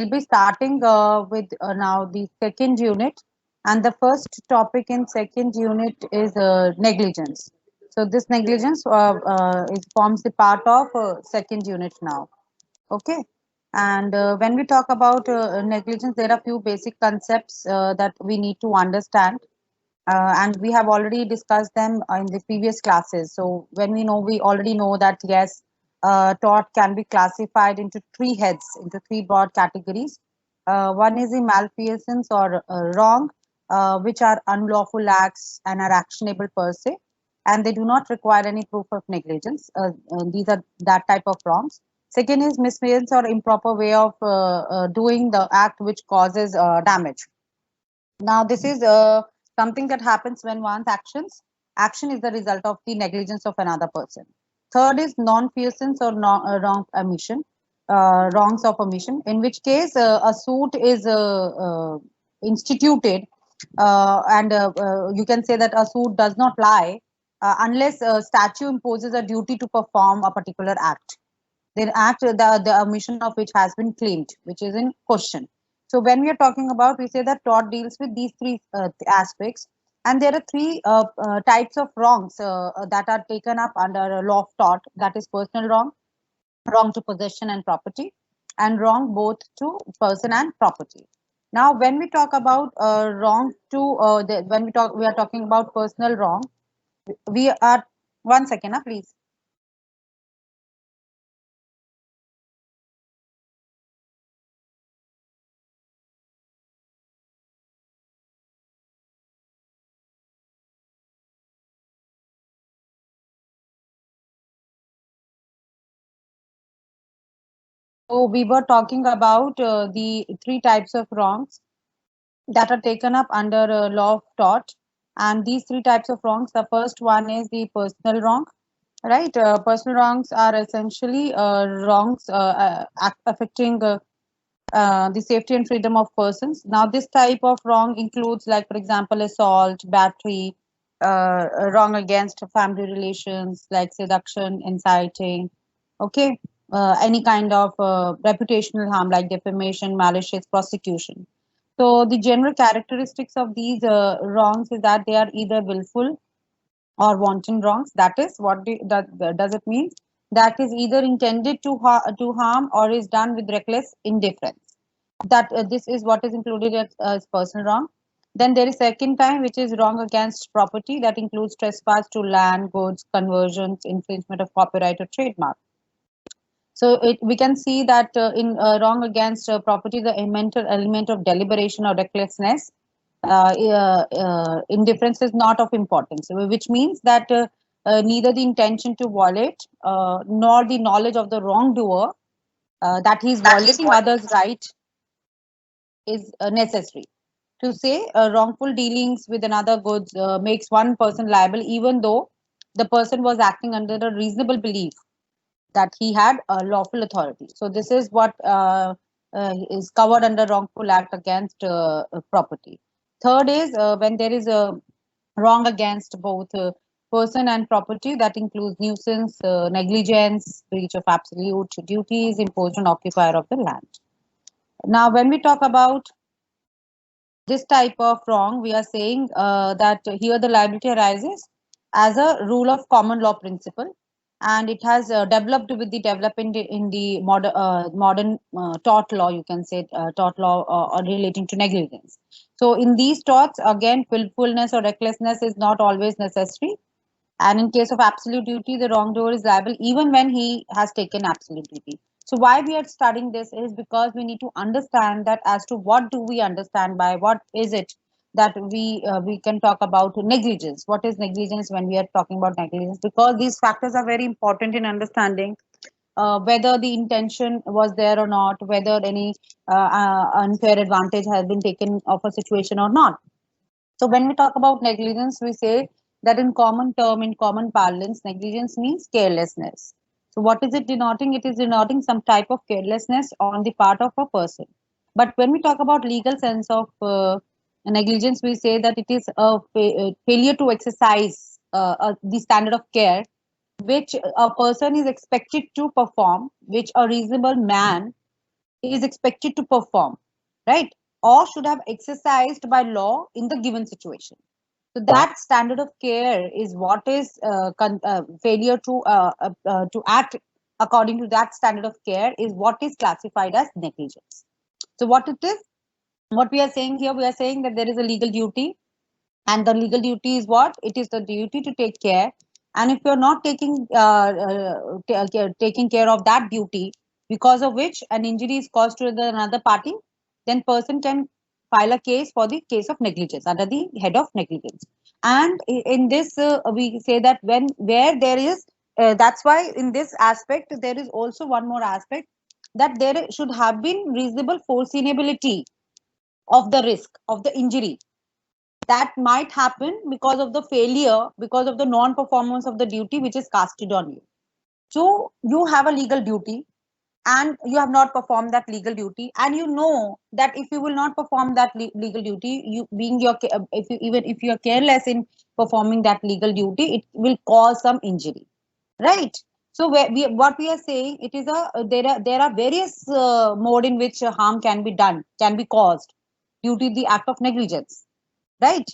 We'll be starting with now the second unit, and the first topic in second unit is negligence. So this negligence is forms the part of second unit now. Okay, and when we talk about negligence, there are few basic concepts that we need to understand, and we have already discussed them in the previous classes. So when we already know that yes, tort can be classified into three heads, into three broad categories. One is the malfeasance or wrong, which are unlawful acts and are actionable per se, and they do not require any proof of negligence. These are that type of wrongs. Second is misfeasance or improper way of doing the act which causes damage. Now, this is something that happens when one's action is the result of the negligence of another person. Third is non-feasance or wrong omission, wrongs of omission, in which case a suit is instituted, and you can say that a suit does not lie unless a statute imposes a duty to perform a particular act. The act, the omission of which has been claimed, which is in question. So when we are talking about, we say that tort deals with these three aspects, and there are three types of wrongs that are taken up under a law of tort. That is personal wrong, wrong to possession and property, and wrong both to person and property. Now, when we talk about wrong to, when we are talking about personal wrong, we are, one second, please. So we were talking about the three types of wrongs that are taken up under law of tort, and these three types of wrongs. The first one is the personal wrong, right? Personal wrongs are essentially wrongs affecting the safety and freedom of persons. Now, this type of wrong includes, like for example, assault, battery, wrong against family relations, like seduction, inciting. Okay, any kind of reputational harm like defamation, malicious prosecution. So the general characteristics of these wrongs is that they are either willful or wanton wrongs. That is what that does it mean? That is either intended to harm or is done with reckless indifference. That this is what is included as personal wrong. Then there is second time, which is wrong against property. That includes trespass to land, goods, conversions, infringement of copyright or trademark. So we can see that in wrong against property, the mental element of deliberation or recklessness, indifference is not of importance, which means that neither the intention to violate nor the knowledge of the wrongdoer that he is That is violating what. others' right is necessary. To say wrongful dealings with another goods makes one person liable, even though the person was acting under a reasonable belief that he had a lawful authority. So this is what is covered under wrongful act against property. Third is when there is a wrong against both person and property, that includes nuisance, negligence, breach of absolute duties imposed on occupier of the land. Now, when we talk about this type of wrong, we are saying that here the liability arises as a rule of common law principle, and it has developed with the development in the modern tort law, you can say tort law relating to negligence. So in these torts, again, willfulness or recklessness is not always necessary. And in case of absolute duty, the wrongdoer is liable even when he has taken absolute duty. So why we are studying this is because we need to understand that as to what do we understand by what is it that we can talk about negligence. What is negligence when we are talking about negligence? Because these factors are very important in understanding whether the intention was there or not, whether any unfair advantage has been taken of a situation or not. So when we talk about negligence, we say that in common term, in common parlance, negligence means carelessness. So what is it denoting? It is denoting some type of carelessness on the part of a person. But when we talk about legal sense of negligence, we say that it is a failure to exercise the standard of care which a person is expected to perform, which a reasonable man is expected to perform, right? Or should have exercised by law in the given situation. So that standard of care is what is failure to act according to that standard of care is what is classified as negligence. So what it is, what we are saying here, we are saying that there is a legal duty, and the legal duty is what? It is the duty to take care. And if you're not taking care of that duty, because of which an injury is caused to another party, then person can file a case for the case of negligence under the head of negligence. And in this, we say that when where there is, that's why in this aspect there is also one more aspect, that there should have been reasonable foreseeability of the risk of the injury that might happen because of the failure, because of the non-performance of the duty which is casted on you. So you have a legal duty and you have not performed that legal duty, and you know that if you will not perform that legal duty, you being your if you, even if you are careless in performing that legal duty, it will cause some injury, right? So what we are saying, it is a there are various mode in which harm can be done, can be caused due to the act of negligence, right?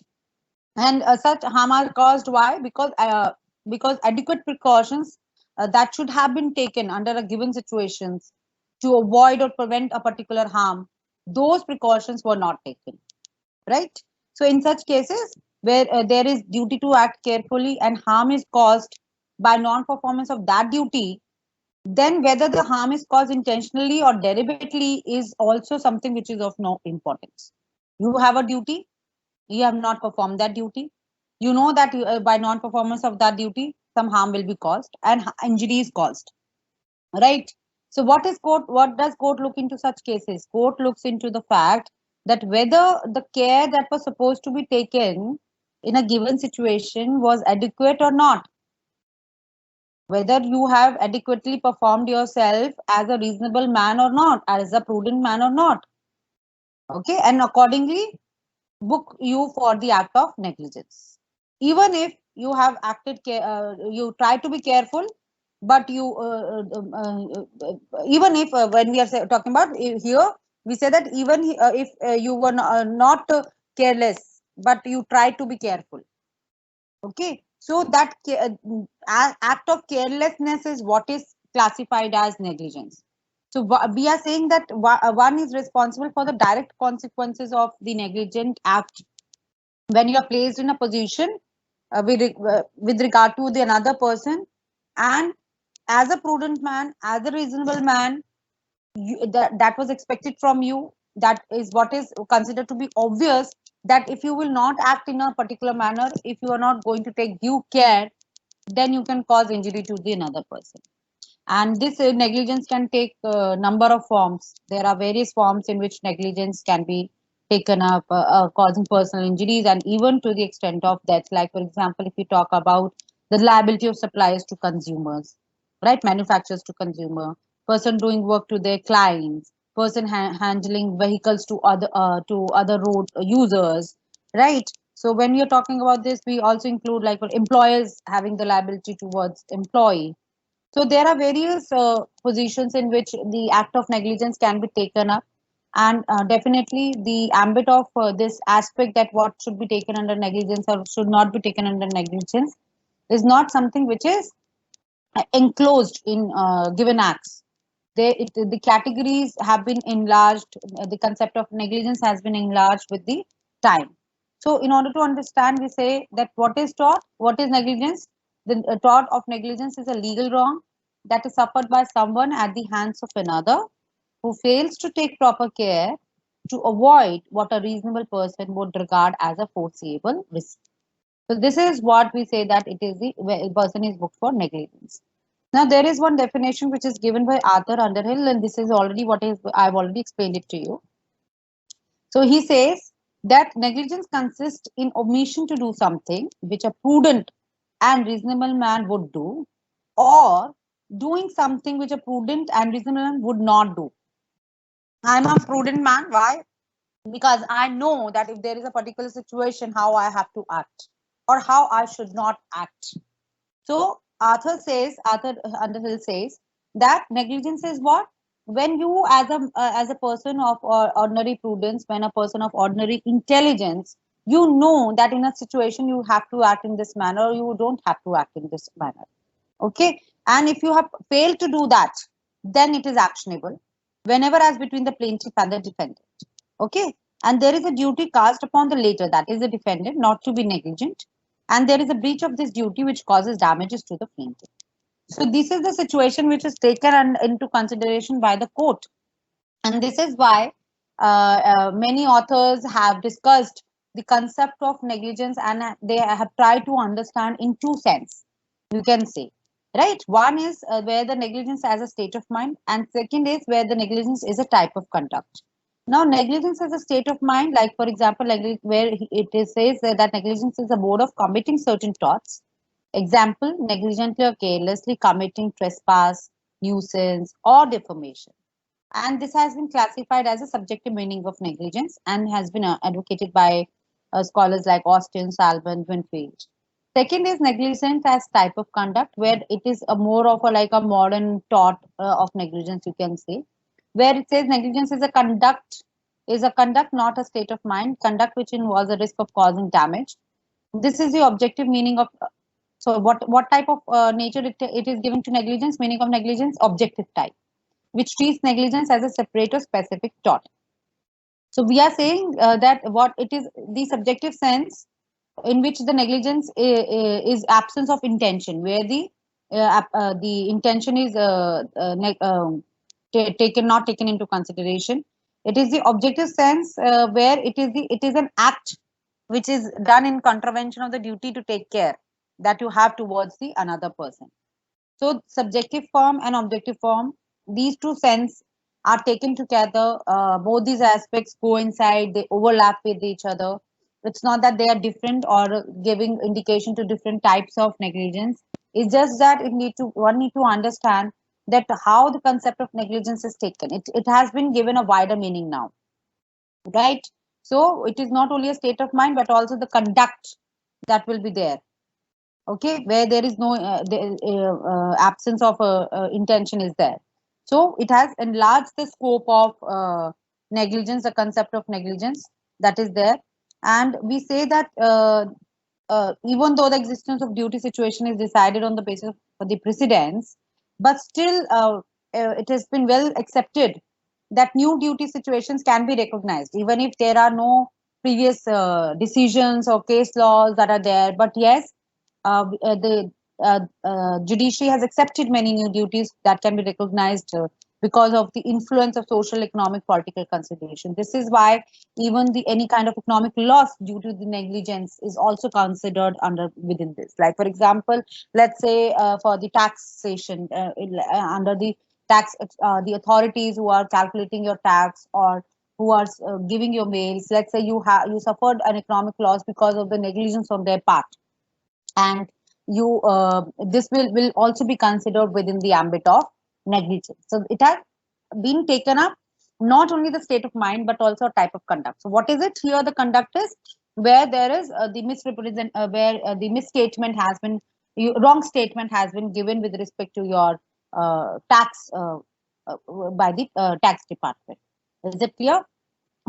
And such harm are caused, why? Because adequate precautions that should have been taken under a given situations to avoid or prevent a particular harm, those precautions were not taken, right? So in such cases where there is duty to act carefully and harm is caused by non-performance of that duty, then whether the harm is caused intentionally or deliberately is also something which is of no importance. You have a duty, you have not performed that duty, you know that by non-performance of that duty some harm will be caused and injury is caused, right? So what does court look into such cases? Court looks into the fact that whether the care that was supposed to be taken in a given situation was adequate or not, whether you have adequately performed yourself as a reasonable man or not, as a prudent man or not, okay, and accordingly book you for the act of negligence. Even if you have you try to be careful, but you even if when we are talking about here, we say that even if you were not careless, but you try to be careful, okay, so that act of carelessness is what is classified as negligence. So we are saying that one is responsible for the direct consequences of the negligent act when you are placed in a position with regard to the another person, and as a prudent man, as a reasonable man, that was expected from you, that is what is considered to be obvious, that if you will not act in a particular manner, if you are not going to take due care, then you can cause injury to the another person. And this negligence can take a number of forms. There are various forms in which negligence can be taken up, causing personal injuries and even to the extent of death. Like, for example, if you talk about the liability of suppliers to consumers, right? Manufacturers to consumer, person doing work to their clients, person handling vehicles to other road users, right? So when we are talking about this, we also include like employers having the liability towards employee. So there are various positions in which the act of negligence can be taken up, and definitely the ambit of this aspect, that what should be taken under negligence or should not be taken under negligence, is not something which is enclosed in given acts. The categories have been enlarged. The concept of negligence has been enlarged with the time. So, in order to understand, we say that what is tort, what is negligence? The tort of negligence is a legal wrong that is suffered by someone at the hands of another who fails to take proper care to avoid what a reasonable person would regard as a foreseeable risk. So this is what we say, that it is the person is booked for negligence. Now there is one definition which is given by Arthur Underhill, and this is already what is I've already explained it to you. So he says that negligence consists in omission to do something which a prudent and reasonable man would do, or doing something which a prudent and reasonable man would not do. I'm a prudent man. Why? Because I know that if there is a particular situation, how I have to act or how I should not act. So Arthur Underhill says that negligence is what? when you as a person of ordinary prudence, when a person of ordinary intelligence, you know that in a situation you have to act in this manner, or you don't have to act in this manner. Okay, and if you have failed to do that, then it is actionable whenever as between the plaintiff and the defendant. Okay, and there is a duty cast upon the later, that is the defendant, not to be negligent, and there is a breach of this duty which causes damages to the plaintiff. So this is the situation which is taken into consideration by the court, and this is why many authors have discussed the concept of negligence, and they have tried to understand in two sense, you can say, right? One is where the negligence as a state of mind, and second is where the negligence is a type of conduct. Now negligence as a state of mind, like for example, where it is says that negligence is a mode of committing certain torts. Example, negligently or carelessly committing trespass, nuisance, or defamation. And this has been classified as a subjective meaning of negligence and has been advocated by scholars like Austin, Salmon, Winfield. Second is negligence as type of conduct, where it is a more of a like a modern tort of negligence, you can say, where it says negligence is a conduct, not a state of mind, conduct which involves a risk of causing damage. This is the objective meaning of. So what type of nature it is given to negligence? Meaning of negligence, objective type, which treats negligence as a separate or specific tort. So we are saying that what it is, the subjective sense in which the negligence is absence of intention, where the intention is taken not taken into consideration. It is the objective sense where it is an act which is done in contravention of the duty to take care that you have towards the another person. So subjective form and objective form, these two sense are taken together. Both these aspects coincide, they overlap with each other. It's not that they are different or giving indication to different types of negligence. It's just that one need to understand that how the concept of negligence is taken. It has been given a wider meaning now, right? So it is not only a state of mind, but also the conduct that will be there. Okay, where there is no absence of intention is there. So it has enlarged the scope of negligence, the concept of negligence that is there. And we say that even though the existence of duty situation is decided on the basis of the precedents, but still it has been well accepted that new duty situations can be recognized even if there are no previous decisions or case laws that are there. But yes, the judiciary has accepted many new duties that can be recognized because of the influence of social, economic, political consideration. This is why even the any kind of economic loss due to the negligence is also considered under within this. Like for example, let's say for the taxation under the tax, the authorities who are calculating your tax or who are giving your mails. Let's say you suffered an economic loss because of the negligence on their part, and you this will also be considered within the ambit of negligence. So it has been taken up not only the state of mind but also a type of conduct. So what is it here? The conduct is where there is the misrepresent where the misstatement has been wrong statement has been given with respect to your tax by the tax department. Is it clear?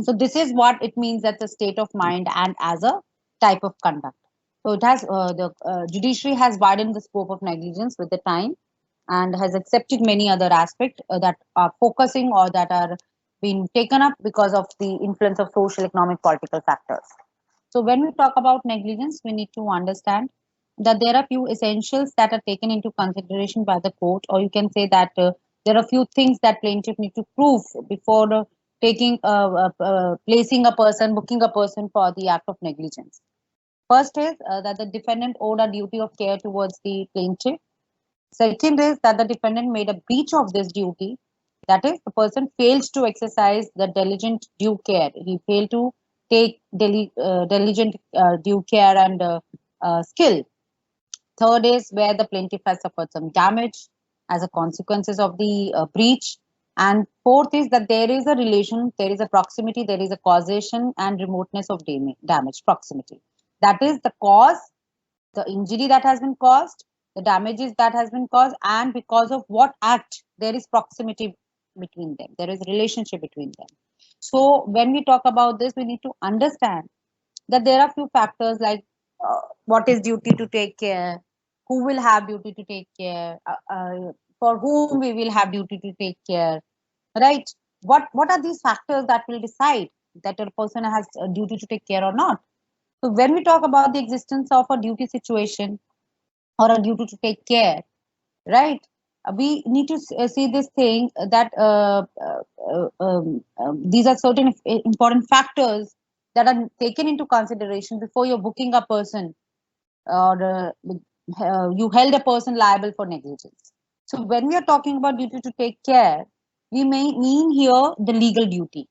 So this is what it means, that the state of mind and as a type of conduct. So it has the judiciary has widened the scope of negligence with the time and has accepted many other aspects that are focusing or that are being taken up because of the influence of social, economic, political factors. So when we talk about negligence, we need to understand that there are few essentials that are taken into consideration by the court, or you can say that there are few things that plaintiff need to prove before taking placing a person, booking a person for the act of negligence. First is that the defendant owed a duty of care towards the plaintiff. Second is that the defendant made a breach of this duty. That is, the person fails to exercise the diligent due care. He failed to take diligent due care and skill. Third is where the plaintiff has suffered some damage as a consequences of the breach. And fourth is that there is a relation, there is a proximity, there is a causation and remoteness of damage, proximity. That is the cause, the injury that has been caused, the damages that has been caused, and because of what act there is proximity between them. There is a relationship between them. So when we talk about this, we need to understand that there are few factors like what is duty to take care, who will have duty to take care, for whom we will have duty to take care, right? What are these factors that will decide that a person has a duty to take care or not? So when we talk about the existence of a duty situation or a duty to take care, right? We need to see this thing that these are certain important factors that are taken into consideration before you're booking a person or you held a person liable for negligence. So when we are talking about duty to take care, we may mean here the legal duty,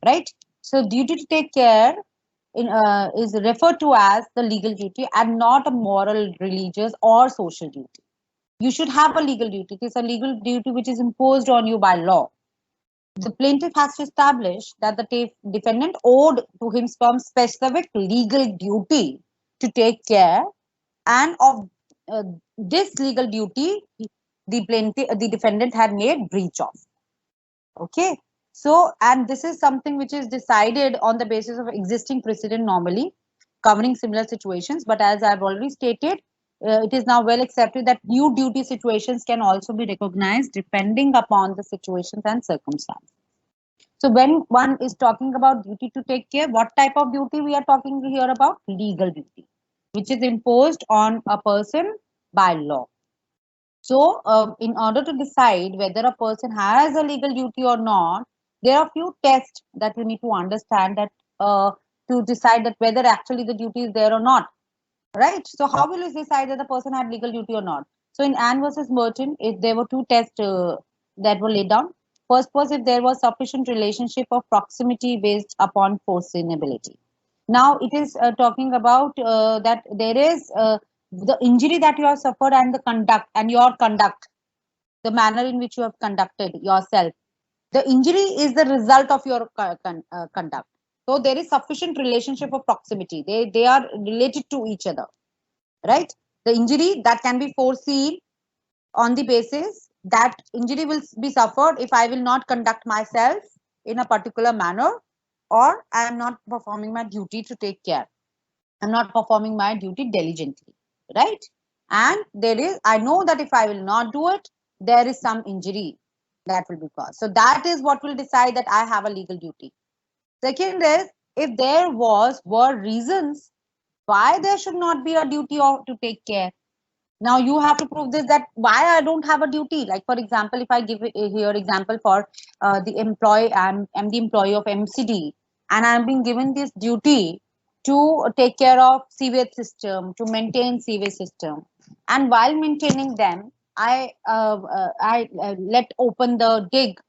right? So duty to take care is referred to as the legal duty and not a moral, religious, or social duty. You should have a legal duty. It is a legal duty which is imposed on you by law. The plaintiff has to establish that the defendant owed to him some specific legal duty to take care, and of uh, this legal duty, the defendant had made breach of. Okay, so and this is something which is decided on the basis of existing precedent normally covering similar situations. But as I've already stated, it is now well accepted that new duty situations can also be recognized depending upon the situations and circumstances. So when one is talking about duty to take care, what type of duty we are talking here about? Legal duty, which is imposed on a person by law. So, in order to decide whether a person has a legal duty or not, there are few tests that you need to understand that to decide that whether actually the duty is there or not, right? So, how will you decide that the person had legal duty or not? So, in Anne versus Merton, there were two tests that were laid down. First was if there was sufficient relationship of proximity based upon foreseeability. Now, it is talking about that there is the injury that you have suffered and the conduct and your conduct, the manner in which you have conducted yourself. The injury is the result of your conduct. So there is sufficient relationship of proximity. They are related to each other, right? The injury that can be foreseen on the basis that injury will be suffered if I will not conduct myself in a particular manner, or I am not performing my duty to take care. I'm not performing my duty diligently, right? And there is, I know that if I will not do it, there is some injury that will be caused. So that is what will decide that I have a legal duty. Second is, if there were reasons why there should not be a duty to take care. Now you have to prove this, that why I don't have a duty. Like for example, if I give here example for the employee, I'm the employee of MCD, and I'm being given this duty to take care of sewage system, to maintain sewage system, and while maintaining them, I let open the dig,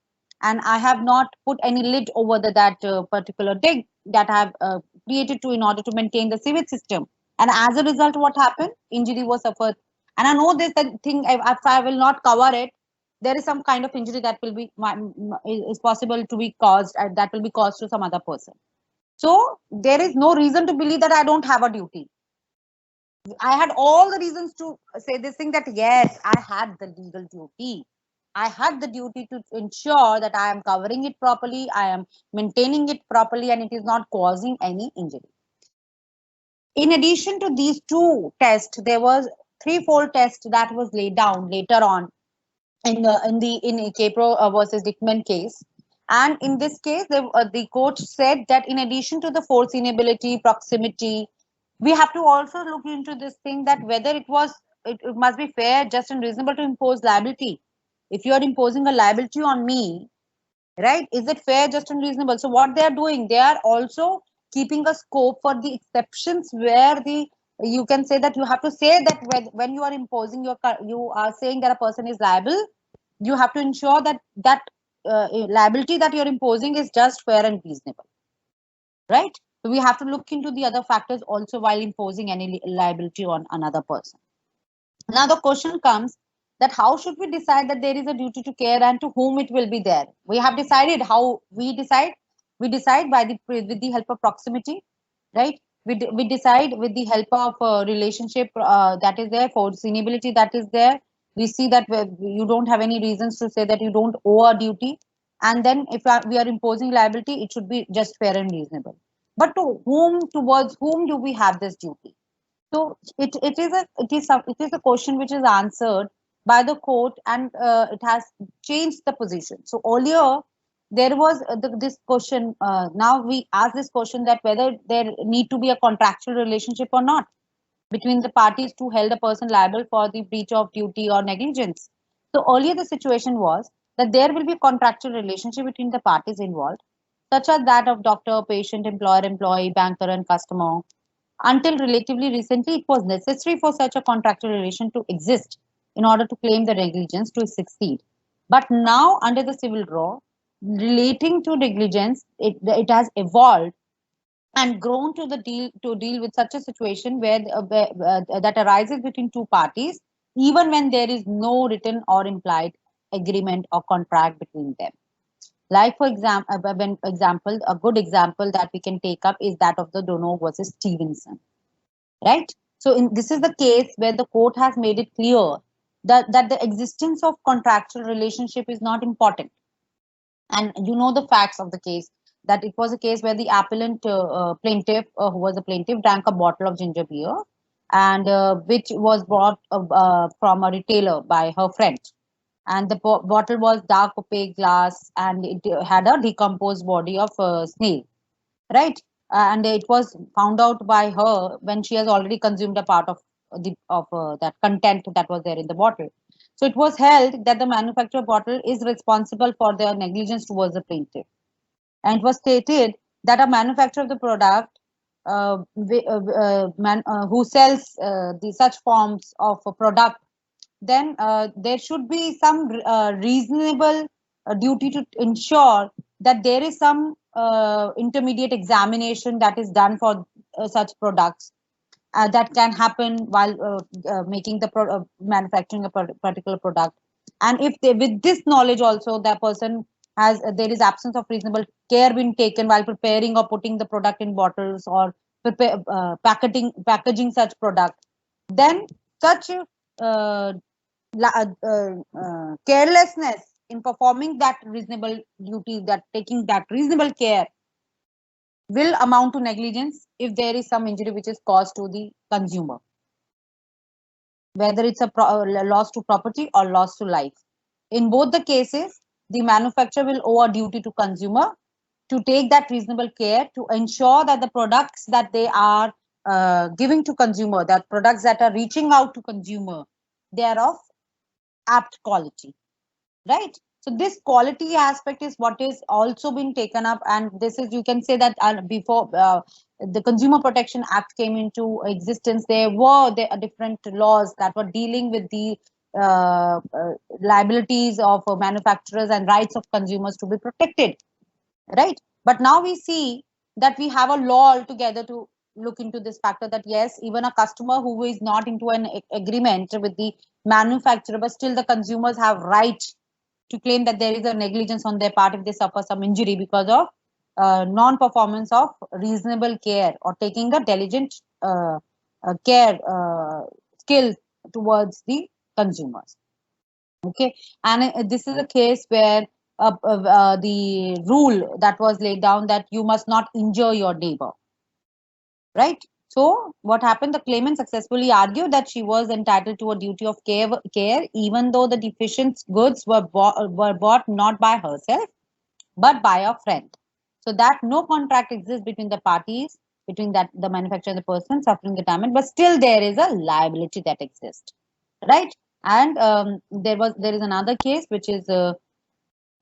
and I have not put any lid over that particular dig that I have created to in order to maintain the sewage system. And as a result, what happened? Injury was suffered. And I know this thing, if I will not cover it, there is some kind of injury that will be is possible to be caused, that will be caused to some other person. So there is no reason to believe that I don't have a duty. I had all the reasons to say this thing, that yes, I had the legal duty. I had the duty to ensure that I am covering it properly, I am maintaining it properly, and it is not causing any injury. In addition to these two tests, there was threefold test that was laid down later on in Capro versus Dickman case. And in this case, the court said that in addition to the foreseeability, proximity, we have to also look into this thing, that whether it must be fair, just and reasonable to impose liability. If you are imposing a liability on me, right, is it fair, just and reasonable? So what they are doing, they are also keeping a scope for the exceptions where you can say that you have to say that when you are imposing you are saying that a person is liable, you have to ensure that liability that you're imposing is just, fair, and reasonable, right? So we have to look into the other factors also while imposing any liability on another person. Now the question comes that how should we decide that there is a duty to care and to whom it will be there? We have decided. How we decide? We decide with the help of proximity, right? We decide with the help of relationship that is there, foreseeability that is there, We see that you don't have any reasons to say that you don't owe a duty, and then if we are imposing liability, it should be just fair and reasonable. But to whom, towards whom do we have this duty? So it is a question which is answered by the court, and it has changed the position. So earlier there was this question. Now we ask this question that whether there need to be a contractual relationship or not between the parties to hold a person liable for the breach of duty or negligence. So earlier the situation was that there will be contractual relationship between the parties involved, such as that of doctor, patient, employer, employee, banker, and customer. Until relatively recently, it was necessary for such a contractual relation to exist in order to claim the negligence to succeed. But now, under the civil law, relating to negligence, it has evolved and grown to the deal with such a situation where that arises between two parties, even when there is no written or implied agreement or contract between them. Like for example, a good example that we can take up is that of the Dono versus Stevenson, right? So this is the case where the court has made it clear that the existence of contractual relationship is not important. And you know the facts of the case, that it was a case where the appellant plaintiff, who was a plaintiff, drank a bottle of ginger beer, and which was bought from a retailer by her friend. And the bottle was dark opaque glass, and it had a decomposed body of snail, right? And it was found out by her when she has already consumed a part of that content that was there in the bottle. So it was held that the manufacturer bottle is responsible for their negligence towards the plaintiff, and it was stated that a manufacturer of the product who sells such forms of a product, then there should be some reasonable duty to ensure that there is some intermediate examination that is done for such products, that can happen while making the manufacturing a particular product. And if they, with this knowledge also, that person has there is absence of reasonable care being taken while preparing or putting the product in bottles, or packaging such product, then such uh, carelessness in performing that reasonable duty, that taking that reasonable care, will amount to negligence if there is some injury which is caused to the consumer, whether it's a loss to property or loss to life. In both the cases, the manufacturer will owe a duty to consumer to take that reasonable care to ensure that the products that they are giving to consumer, that products that are reaching out to consumer, they are of apt quality, right? So this quality aspect is what is also being taken up, and this is, you can say that before the Consumer Protection Act came into existence, there were different laws that were dealing with the liabilities of manufacturers and rights of consumers to be protected, right? But now we see that we have a law altogether to look into this factor, that yes, even a customer who is not into an agreement with the manufacturer, but still the consumers have right to claim that there is a negligence on their part if they suffer some injury because of non-performance of reasonable care or taking a diligent care skill towards the consumers. Okay, and this is a case where the rule that was laid down that you must not injure your neighbor, right? So what happened? The claimant successfully argued that she was entitled to a duty of care even though the deficient goods were bought not by herself but by a friend. So that no contract exists between the parties, between that the manufacturer and the person suffering the damage, but still there is a liability that exists, right? And there is another case which is where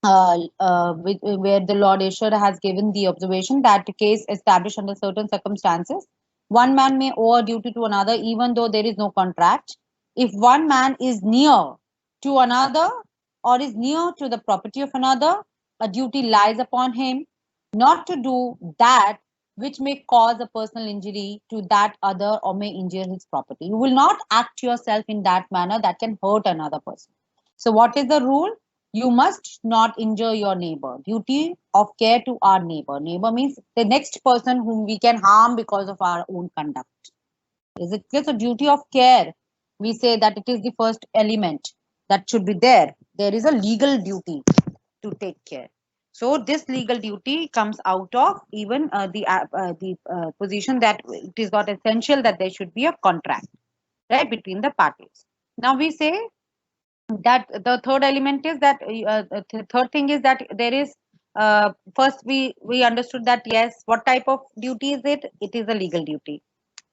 the Lord Esher has given the observation that the case established under certain circumstances, one man may owe a duty to another even though there is no contract. If one man is near to another or is near to the property of another, a duty lies upon him not to do that which may cause a personal injury to that other or may injure his property. You will not act yourself in that manner that can hurt another person. So what is the rule? You must not injure your neighbor. Duty of care to our neighbor. Neighbor means the next person whom we can harm because of our own conduct. Is it clear? So duty of care, we say that it is the first element that should be there. There is a legal duty to take care. So this legal duty comes out of even the position that it is not essential that there should be a contract, right, between the parties. Now we say that the third element is that third thing is that there is first we understood that yes, what type of duty is it? It is a legal duty.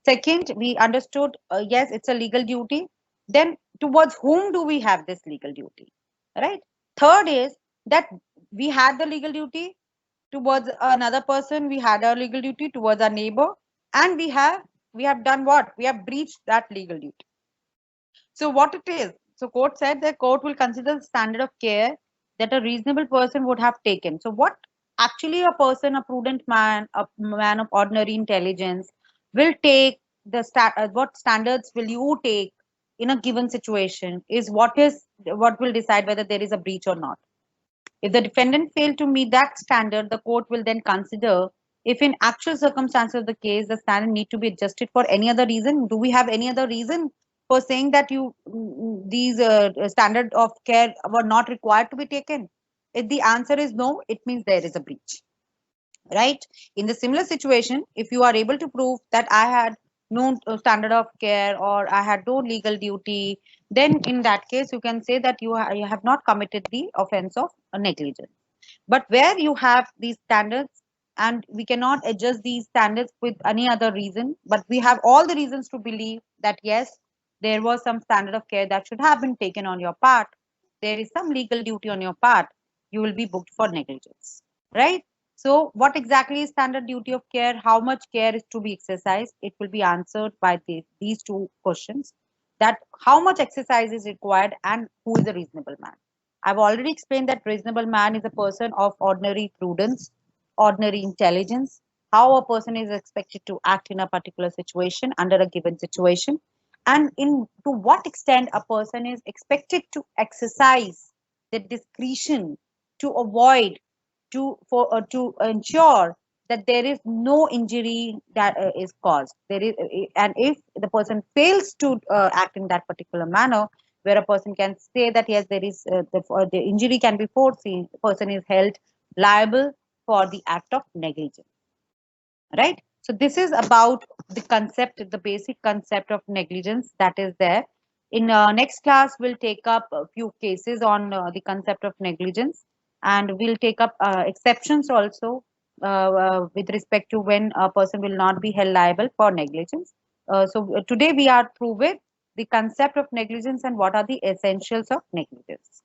Second, we understood yes, it's a legal duty. Then towards whom do we have this legal duty, right? Third is that we had the legal duty towards another person, we had our legal duty towards our neighbor, and we have done what? We have breached that legal duty. So what it is? So court said the court will consider the standard of care that a reasonable person would have taken. So what actually a person, a prudent man, a man of ordinary intelligence will take what standards will you take in a given situation is what will decide whether there is a breach or not. If the defendant failed to meet that standard, the court will then consider if in actual circumstances of the case the standard need to be adjusted for any other reason. Do we have any other reason for saying that these standard of care were not required to be taken? If the answer is no, it means there is a breach, right? In the similar situation, if you are able to prove that I had no standard of care or I had no legal duty, then in that case you can say that you have not committed the offense of negligence. But where you have these standards and we cannot adjust these standards with any other reason, but we have all the reasons to believe that yes, there was some standard of care that should have been taken on your part, there is some legal duty on your part, you will be booked for negligence, right? So what exactly is standard duty of care? How much care is to be exercised? It will be answered by these two questions, that how much exercise is required and who is a reasonable man. I've already explained that reasonable man is a person of ordinary prudence, ordinary intelligence, how a person is expected to act in a particular situation under a given situation, and in to what extent a person is expected to exercise the discretion to avoid to ensure that there is no injury that is caused. There is, and if the person fails to act in that particular manner, where a person can say that yes, there is the injury can be foreseen, the person is held liable for the act of negligence, right? So this is about the concept, the basic concept of negligence that is there. In next class, we'll take up a few cases on the concept of negligence, and we'll take up exceptions also with respect to when a person will not be held liable for negligence. So today we are through with the concept of negligence and what are the essentials of negligence.